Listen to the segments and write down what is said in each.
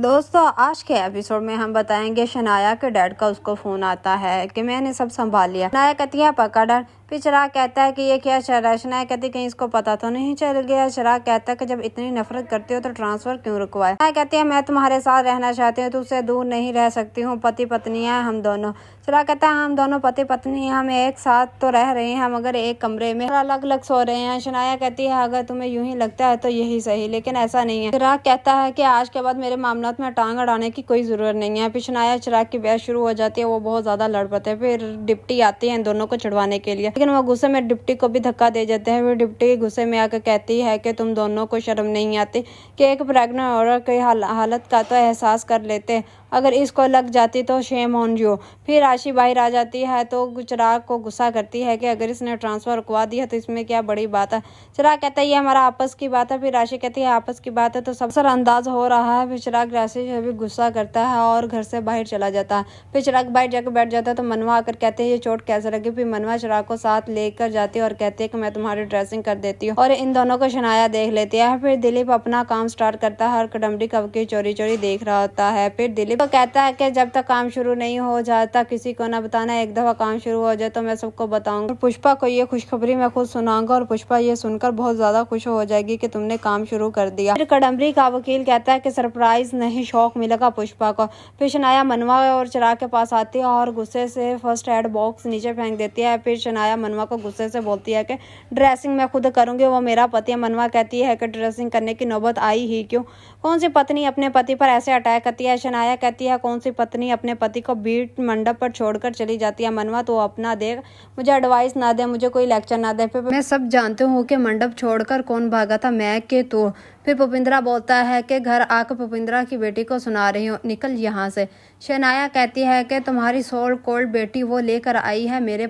दोस्तों आज के एपिसोड में हम बताएंगे शनाया के डैड का उसको फोन आता है कि मैंने सब संभाल लिया। शनाया कहती है पक्का डैड। फिर चिराग कहता है कि ये क्या चल रहा है। शनाया कहती है कहीं इसको पता तो नहीं चल गया। चिराग कहता है कि जब इतनी नफरत करते हो तो ट्रांसफर क्यों रुकवाया। शनाया कहती है मैं तुम्हारे साथ रहना चाहती हूँ, तुझसे दूर नहीं रह सकती हूँ, पति पत्नी है हम दोनों। चिराग कहता है हम दोनों पति पत्नी हैं, हम एक साथ तो रह रहे हैं मगर एक कमरे में अलग अलग सो रहे हैं। शनाया कहती है अगर तुम्हें यूं ही लगता है तो यही सही, लेकिन ऐसा नहीं है। चिराग कहता है कि आज के बाद मेरे मामलात में टांग अड़ाने की कोई जरूरत नहीं है। फिर शनाया चिराग की बहस शुरू हो जाती है, वो बहुत ज्यादा लड़ पड़ते हैं। फिर डिप्टी आती है इन दोनों को छुड़वाने के लिए, लेकिन वो गुस्से में डिप्टी को भी धक्का दे जाते हैं। फिर डिप्टी गुस्से में आकर कहती है कि तुम दोनों को शर्म नहीं आती कि एक प्रेग्नेंट औरत की हालत का तो एहसास कर लेते, अगर इसको लग जाती तो शेम ऑन यू। फिर राशि बाहर आ जाती है तो चिराग को गुस्सा करती है कि अगर इसने ट्रांसफर रुकवा दिया तो इसमें क्या बड़ी बात है। चिराग कहता है ये हमारा आपस की बात है। फिर राशि कहती है आपस की बात है तो सब अंदाज हो रहा है। फिर चिराग राशि से भी गुस्सा करता है और घर से बाहर चला जाता है। फिर चिराग बाहर जाकर बैठ जाता है तो मनवा आकर कहते हैं ये चोट कैसे लगी। फिर मनवा चिराग को साथ लेकर जाती है और कहती है कि मैं तुम्हारी ड्रेसिंग कर देती हूँ, और इन दोनों को शनाया देख लेती है। फिर दिलीप अपना काम स्टार्ट करता है और कडमडी कब की चोरी चोरी देख रहा होता है। फिर दिलीप कहता है कि जब तक काम शुरू नहीं हो जाता किसी को ना बताना, एक दफा काम शुरू हो जाए तो मैं सबको बताऊंगा। पुष्पा को ये खुशखबरी मैं खुद सुनाऊंगा और पुष्पा ये सुनकर बहुत ज्यादा खुश हो जाएगी कि तुमने काम शुरू कर दिया। फिर कडमरी का वकील कहता है कि सरप्राइज नहीं शौक मिलेगा पुष्पा को। फिर शनाया मनवा और चिराग के पास आती है और गुस्से से फर्स्ट एड बॉक्स नीचे फेंक देती है। फिर शनाया मनवा को गुस्से से बोलती है कि ड्रेसिंग मैं खुद करूंगी, वो मेरा पति है। मनवा कहती है कि ड्रेसिंग करने की नौबत आई ही क्यों, कौन सी पत्नी अपने पति पर ऐसे अटैक करती है। शनाया कहती है कौन सी पत्नी अपने पति को बीट मंडप पर छोड़कर चली जाती है। मनवा तो अपना देख, मुझे एडवाइस ना दे, मुझे कोई लेक्चर ना दे, मैं सब जानती हूँ कि मंडप छोड़कर कौन भागा था, मैं के तू। फिर पुपिंद्रा बोलता है कि घर आकर पुपिंद्रा की बेटी को सुना रही हूँ, निकल यहाँ से। शनाया कहती है कि तुम्हारी सोल कोल्ड बेटी वो लेकर आई है मेरे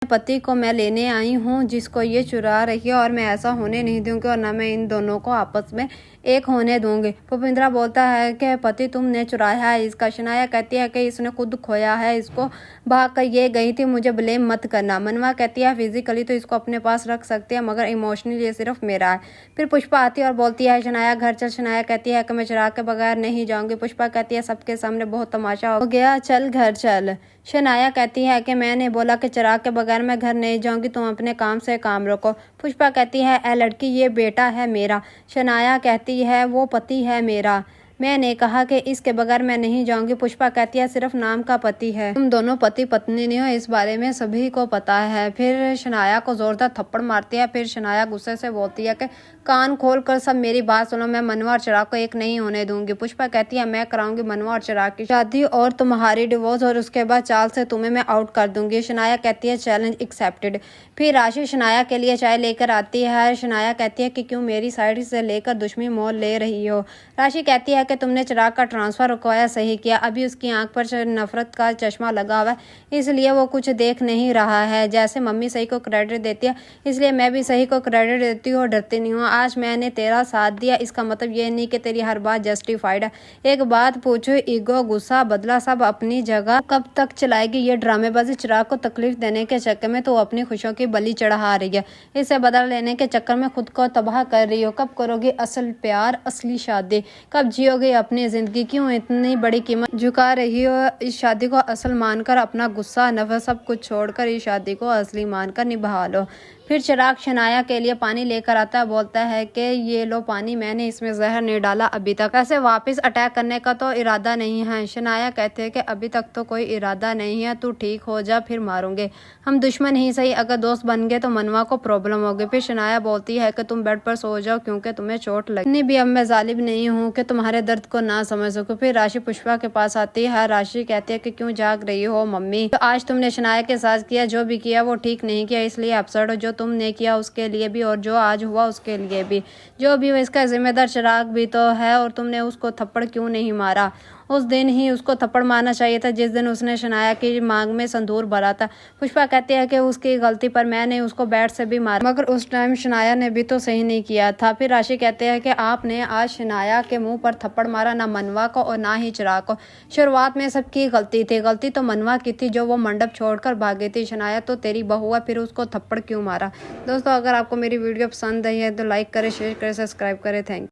पति को मैं लेने आई हूँ जिसको ये चुरा रही है, और मैं ऐसा होने नहीं दूंगी और ना मैं इन दोनों को आपस में एक होने दूंगी। भूपिंद्रा बोलता है कि पति तुमने चुराया है इसका। शनाया कहती है कि इसने खुद खोया है, इसको भाग कर ये गई थी, मुझे ब्लेम मत करना। मनवा कहती है फिजिकली तो इसको अपने पास रख सकते हैं मगर इमोशनली ये सिर्फ मेरा है। फिर पुष्पा आती है और बोलती है शनाया घर चल। शनाया कहती है कि मैं चिराग के बगैर नहीं जाऊंगी। पुष्पा कहती है सबके सामने बहुत तमाशा हो गया, चल घर चल। शनाया कहती है कि मैंने बोला कि चिराग के बगैर मैं घर नहीं जाऊंगी, तुम अपने काम से काम रखो। पुष्पा कहती है ए लड़की ये बेटा है मेरा। शनाया कहती है वो पति है मेरा, मैंने कहा कि इसके बगैर मैं नहीं जाऊंगी। पुष्पा कहती है सिर्फ नाम का पति है, तुम दोनों पति पत्नी नहीं हो, इस बारे में सभी को पता है। फिर शनाया को जोरदार थप्पड़ मारती है। फिर शनाया गुस्से से बोलती है कि कान खोल कर सब मेरी बात सुनो, मैं मनवा और चिराग को एक नहीं होने दूंगी। पुष्पा कहती है मैं कराऊंगी मनवा और चिराग की शादी और तुम्हारी डिवोर्स, और उसके बाद चाल से तुम्हें मैं आउट कर दूंगी। शनाया कहती है चैलेंज एक्सेप्टेड। फिर राशि शनाया के लिए चाय लेकर आती है। शनाया कहती है कि क्यों मेरी साइड से लेकर दुश्मनी मोल ले रही हो। राशि कहती है कि तुमने चिराग का ट्रांसफर रुकवाया, सही किया, अभी उसकी आंख पर नफरत का चश्मा लगा हुआ है इसलिए वो कुछ देख नहीं रहा है। जैसे मम्मी सही को क्रेडिट देती है इसलिए मैं भी सही को क्रेडिट देती हूँ, डरती नहीं हूँ। आज मैंने तेरा साथ दिया इसका मतलब ये नहीं कि तेरी हर बात जस्टिफाइड है। एक बात पूछो, ईगो गुस्सा बदला सब अपनी जगह, कब तक चलाएगी ये ड्रामेबाजी। चिराग को तकलीफ देने के चक्कर में तो अपनी खुशियों की बलि चढ़ा रही है, इसे बदल लेने के चक्कर में खुद को तबाह कर रही हो। कब करोगे असल प्यार असली शादी, कब जियोगे अपनी जिंदगी, क्यों इतनी बड़ी कीमत झुका रही हो। इस शादी को असल मानकर अपना गुस्सा नफरत सब कुछ छोड़कर इस शादी को असली मानकर निभा लो। फिर चिराग शनाया के लिए पानी लेकर आता है, बोलता है कि ये लो पानी, मैंने इसमें जहर नहीं डाला अभी तक, ऐसे वापस अटैक करने का तो इरादा नहीं है। शनाया कहते हैं कि अभी तक तो कोई इरादा नहीं है, तू ठीक हो जा फिर मारूंगे, हम दुश्मन ही सही, अगर दोस्त बन गए तो मनवा को प्रॉब्लम होगी। फिर शनाया बोलती है कि तुम बेड पर सो जाओ क्योंकि तुम्हें चोट लगी, इतनी भी अब मैं जालिम नहीं हूँ कि तुम्हारे दर्द को ना समझ सकूं। फिर राशि पुष्पा के पास आती है। राशि कहती है कि क्यों जाग रही हो मम्मी, तो आज तुमने शनाया के साथ किया जो भी किया वो ठीक नहीं किया, इसलिए अपसेट हो। जो तुमने किया उसके लिए भी और जो आज हुआ उसके लिए भी, जो भी हो इसका जिम्मेदार चिराग भी तो है। और तुमने उसको थप्पड़ क्यों नहीं मारा, उस दिन ही उसको थप्पड़ मारना चाहिए था जिस दिन उसने शनाया की मांग में संदूर भरा था। पुष्पा कहती है कि उसकी गलती पर मैंने उसको बैट से भी मारा मगर उस टाइम शनाया ने भी तो सही नहीं किया था। फिर राशि कहते हैं कि आपने आज शनाया के मुंह पर थप्पड़ मारा, ना मनवा को और ना ही चिराग को। शुरुआत में सबकी गलती थी, गलती तो मनवा की थी जो वो मंडप छोड़कर भागी थी। शनाया तो तेरी बहू है, फिर उसको थप्पड़ क्यों मारा। दोस्तों अगर आपको मेरी वीडियो पसंद आई है तो लाइक करें, शेयर करें, सब्सक्राइब करें। Thank you.